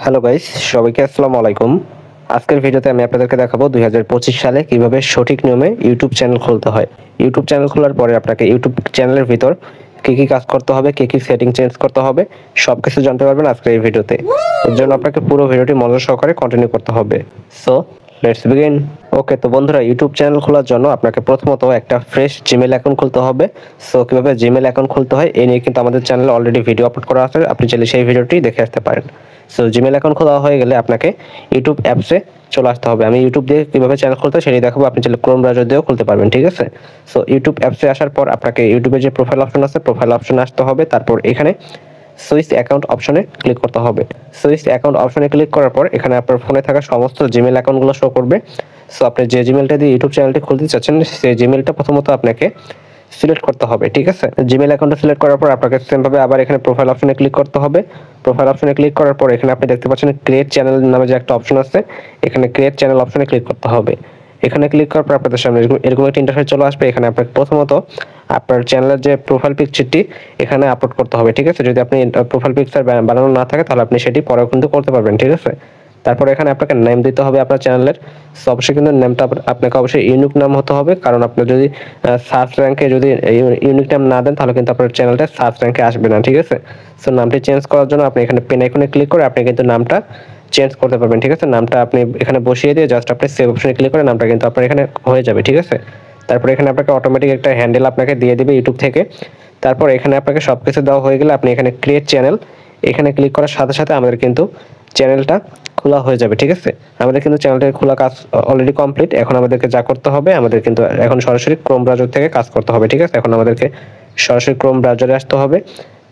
Hello guys, সবাইকে আসসালামু আলাইকুম। আজকের ভিডিওতে আমি আপনাদেরকে দেখাবো 2025 সালে কিভাবে সঠিক নিয়মে ইউটিউব চ্যানেল খুলতে হয়। ইউটিউব চ্যানেল খোলার পরে আপনাকে ইউটিউব চ্যানেলের ভিতর কি কি কাজ করতে হবে, কি কি সেটিং চেঞ্জ করতে হবে সবকিছু জানতে পারবেন আজকের এই ভিডিওতে। এর জন্য আপনাকে পুরো ভিডিওটি মনোযোগ সহকারে কন্টিনিউ করতে হবে। So let's begin. ওকে, তো বন্ধুরা, ইউটিউব চ্যানেল খোলার জন্য আপনাকে প্রথমত একটা ফ্রেশ জিমেইল অ্যাকাউন্ট খুলতে হবে। সো কিভাবে জিমেইল অ্যাকাউন্ট খুলতে হয় এই নিয়ে কিন্তু আমাদের চ্যানেলে অলরেডি ভিডিও আপলোড করা আছে, আপনি চাইলে সেই ভিডিওটি দেখে আসতে পারেন। সো জিমেইল অ্যাকাউন্ট খোলা হয়ে গেলে আপনাকে ইউটিউব অ্যাপসে চলে আসতে হবে। আমি ইউটিউব দিয়ে কীভাবে চ্যানেল খুলতে হয় সেটি দেখাবো, আপনি চাইলে ক্রোম ব্রাউজার দিয়েও খুলতে পারবেন, ঠিক আছে। সো ইউটিউব অ্যাপসে আসার পর আপনাকে ইউটিউবে যে প্রোফাইল অপশন আছে প্রোফাইল অপশনে আসতে হবে। তারপর এখানে সুইচ অ্যাকাউন্ট অপশনে ক্লিক করতে হবে। সুইচ অ্যাকাউন্ট অপশনে ক্লিক করার পর এখানে আপনার ফোনে থাকা সমস্ত জিমেইল অ্যাকাউন্টগুলো শো করবে। সো আপনি যে জিমেইলটা দিয়ে ইউটিউব চ্যানেলটি খুলতে চাচ্ছেন সেই জিমেইলটা প্রথমত আপনাকে সিলেক্ট করতে হবে, ঠিক আছে। জিমেইল অ্যাকাউন্টটা সিলেক্ট করার পর আপনাকে সেমভাবে আবার এখানে প্রোফাইল অপশনে ক্লিক করতে হবে। প্রোফাইল অপশনে ক্লিক করার পর এখানে আপনি দেখতে পাচ্ছেন ক্রিয়েট চ্যানেল নামে যে একটা অপশন আছে, এখানে ক্রিয়েট চ্যানেল অপশনে ক্লিক করতে হবে। এখানে ক্লিক করার পর আপনাদের সামনে এরকম একটা ইন্টারফেস চলে আসবে। এখানে আপনাকে প্রথমত আপনার চ্যানেলের যে প্রোফাইল পিকচারটি এখানে আপলোড করতে হবে, ঠিক আছে। যদি আপনি প্রোফাইল পিকচার বানানো না থাকে তাহলে আপনি সেটি পরেও কিন্তু করতে পারবেন, ঠিক আছে। তারপর এখানে আপনাকে নেম দিতে হবে আপনার চ্যানেলের। সো অবশ্যই কিন্তু নেমটা আপনাকে অবশ্যই ইউনিক নাম হতে হবে, কারণ আপনি যদি সার্চ র্যাঙ্কে যদি ইউনিক নাম না দেন তাহলে কিন্তু আপনার চ্যানেলটা সার্চ র্যাঙ্কে আসবে না, ঠিক আছে। সো নামটি চেঞ্জ করার জন্য আপনি এখানে পেন আইকনে ক্লিক করে আপনি কিন্তু নামটা চেঞ্জ করতে পারবেন, ঠিক আছে। নামটা আপনি এখানে বসিয়ে দিয়ে জাস্ট আপনি সেভ অপশনে ক্লিক করে নামটা কিন্তু আপনার এখানে হয়ে যাবে, ঠিক আছে। তারপর এখানে আপনাকে অটোমেটিক একটা হ্যান্ডেল আপনাকে দিয়ে দিবে ইউটিউব থেকে। তারপর এখানে আপনাকে সব কিছু দেওয়া হয়ে গেলে আপনি এখানে ক্রিয়েট চ্যানেল এখানে ক্লিক করার সাথে সাথে আমাদের কিন্তু চ্যানেলটা খোলা হয়ে যাবে, ঠিক আছে। আমাদের কিন্তু চ্যানেলটার খোলা কাজ অলরেডি কমপ্লিট। এখন আমাদেরকে যা করতে হবে, আমাদের কিন্তু এখন সরাসরি ক্রোম ব্রাউজার থেকে কাজ করতে হবে, ঠিক আছে। এখন আমাদেরকে সরাসরি ক্রোম ব্রাউজারে আসতে হবে।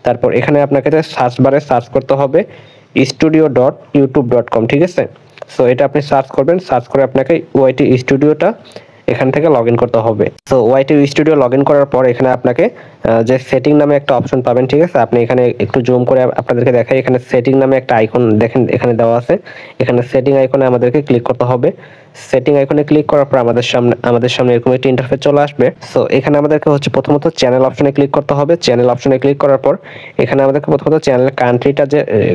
তারপর এখানে আপনাকে সার্চ বারে সার্চ করতে হবে studio.youtube.com, ঠিক আছে। সো এটা আপনি সার্চ করবেন, সার্চ করে আপনাকে ওয়াইটি স্টুডিওটা এখান থেকে লগ ইন করতে হবে। So YT studio log in করার পর এখানে আপনাকে যে সেটিং নামে একটা অপশন পাবেন, ঠিক আছে। আপনি এখানে একটু জুম করে আপনাদেরকে দেখাই, এখানে সেটিং নামে একটা আইকন দেখেন এখানে দেওয়া আছে। এখানে সেটিং আইকনে আমাদেরকে ক্লিক করতে হবে। সেটিং আইকনে ক্লিক করার পর আমাদের সামনে এরকম একটা ইন্টারফেস চলে আসবে। সো এখানে আমাদেরকে হচ্ছে প্রথমত চ্যানেল অপশনে ক্লিক করতে হবে। চ্যানেল অপশনে ক্লিক করার পর এখানে আমাদেরকে প্রথমত চ্যানেল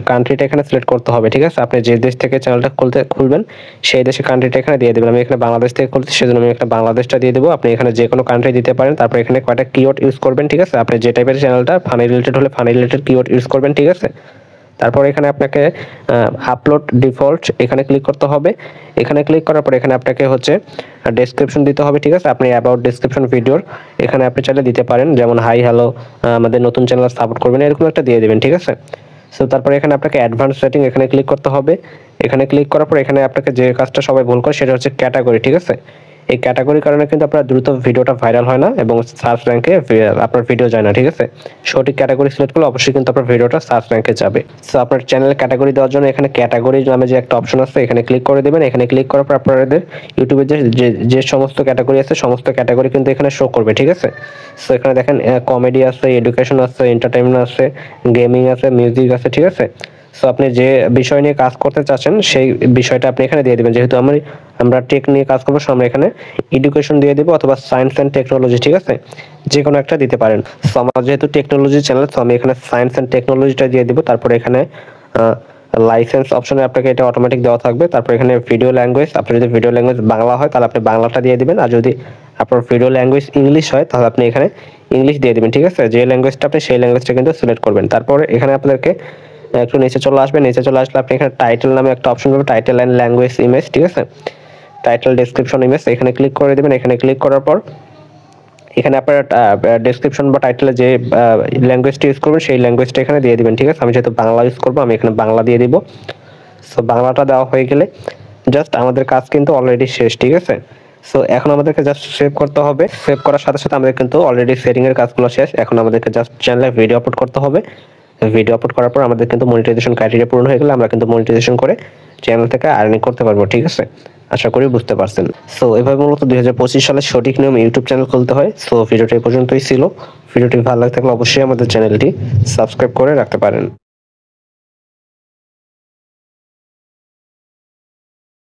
কান্ট্রিটা এখানে সিলেক্ট করতে হবে, ঠিক আছে। আপনি যে দেশ থেকে চ্যানেলটা খুলবেন সেই দেশের কান্ট্রিটা এখানে দিয়ে দেবেন। আমি এখানে বাংলাদেশ থেকে খুলছি সেজন্য আমি এখানে বাংলাদেশটা দিয়ে দেবো। আপনি এখানে যে কোনো কান্ট্রি দিতে পারেন। তারপর এখানে কয়টা কিওয়ার্ড ইউজ করবেন, ঠিক আছে। আপনি যে টাইপের চ্যানেলটা ফানি রিলেটেড হলে ফানি রিলেটেড কিওয়ার্ড ইউজ করবেন, ঠিক আছে। তারপর এখানে আপনাকে আপলোড ডিফল্ট এখানে ক্লিক করতে হবে। এখানে ক্লিক করার পর এখানে আপনাকে হচ্ছে ডেসক্রিপশন দিতে হবে, ঠিক আছে। আপনি অ্যাবাউট ডেসক্রিপশন ভিডিওর এখানে আপনি চাইলে দিতে পারেন, যেমন হাই হ্যালো আমাদের নতুন চ্যানেল সাপোর্ট করবেন, এরকম একটা দিয়ে দেবেন, ঠিক আছে। সো তারপরে এখানে আপনাকে অ্যাডভান্স সেটিং এখানে ক্লিক করতে হবে। এখানে ক্লিক করার পর এখানে আপনাকে যে কাজটা সবাই ভুল করে সেটা হচ্ছে ক্যাটাগরি, ঠিক আছে। এই ক্যাটাগরির কারণে কিন্তু আপনার দ্রুত ভিডিওটা ভাইরাল হয় না এবং সার্চ র্যাঙ্কে আপনার ভিডিও যায় না, ঠিক আছে। সঠিক ক্যাটাগরি সিলেক্ট করলে অবশ্যই কিন্তু আপনার ভিডিওটা সার্চ র্যাঙ্কে যাবে। সো আপনার চ্যানেল ক্যাটাগরি দেওয়ার জন্য এখানে ক্যাটাগরি নামে যে একটা অপশন আছে এখানে ক্লিক করে দেবেন। এখানে ক্লিক করার পর আপনাদের ইউটিউবে যে সমস্ত ক্যাটাগরি আছে সমস্ত ক্যাটাগরি কিন্তু এখানে শো করবে, ঠিক আছে। সো এখানে দেখেন কমেডি আছে, এডুকেশন আছে, এন্টারটেইনমেন্ট আছে, গেমিং আছে, মিউজিক আছে, ঠিক আছে। সো আপনি যে বিষয় নিয়ে কাজ করতে চাচ্ছেন সেই বিষয়টা আপনি এখানে দিয়ে দেবেন। যেহেতু আমরা টেক নিয়ে কাজ করবো, সো আমরা এখানে এডুকেশন দিয়ে দেবো অথবা সায়েন্স অ্যান্ড টেকনোলজি, ঠিক আছে। যে কোনো একটা দিতে পারেন। সো আমার যেহেতু টেকনোলজি চ্যানেল, সো আমি এখানে সায়েন্স অ্যান্ড টেকনোলজিটা দিয়ে দেবো। তারপর এখানে লাইসেন্স অপশনে আপনাকে এটা অটোমেটিক দেওয়া থাকবে। তারপর এখানে ভিডিও ল্যাঙ্গুয়েজ, আপনার যদি ভিডিও ল্যাঙ্গুয়েজ বাংলা হয় তাহলে আপনি বাংলাটা দিয়ে দিবেন, আর যদি আপনার ভিডিও ল্যাঙ্গুয়েজ ইংলিশ হয় তাহলে আপনি এখানে ইংলিশ দিয়ে দিবেন, ঠিক আছে। যে ল্যাঙ্গুয়েজটা আপনি সেই ল্যাঙ্গুয়েজটা কিন্তু সিলেক্ট করবেন। তারপর এখানে আপনাদেরকে একটু নিচে চলে আসবে। নিচে চলে আসলে আপনি এখানে টাইটেল নামে একটা অপশন পাবেন, টাইটেল অ্যান্ড ল্যাঙ্গুয়েজ ইমেজ, ঠিক আছে। টাইটেল ডেসক্রিপশন ইমেজ এখানে ক্লিক করে দেবেন। এখানে ক্লিক করার পর এখানে আপনার ডেসক্রিপশন বা টাইটেলে যে ল্যাঙ্গুয়েজটা ইউজ করবেন সেই ল্যাঙ্গুয়েজটা এখানে দিয়ে দিবেন, ঠিক আছে। আমি যেহেতু বাংলা ইউজ করবো আমি এখানে বাংলা দিয়ে দিব। সো বাংলাটা দেওয়া হয়ে গেলে জাস্ট আমাদের কাজ কিন্তু অলরেডি শেষ, ঠিক আছে। সো এখন আমাদেরকে জাস্ট সেভ করতে হবে। সেভ করার সাথে সাথে আমাদের কিন্তু অলরেডি সেটিং এর কাজগুলো শেষ। এখন আমাদেরকে জাস্ট চ্যানেলে ভিডিও আপলোড করতে হবে। ভিডিও আপলোড করার পর আমাদের কিন্তু মনিটাইজেশন ক্রাইটেরিয়া পূরণ হয়ে গেলে আমরা কিন্তু মনিটাইজেশন করে চ্যানেল থেকে আর্নিং করতে পারবো, ঠিক আছে। আশা করি বুঝতে পারছেন। সো এভাবে মূলত 2025 সালের সঠিক নিয়ম ইউটিউব চ্যানেল খুলতে হয়। সো ভিডিওটি এই পর্যন্তই ছিল। ভিডিওটি ভালো লাগে থাকলে অবশ্যই আমাদের চ্যানেলটি সাবস্ক্রাইব করে রাখতে পারেন।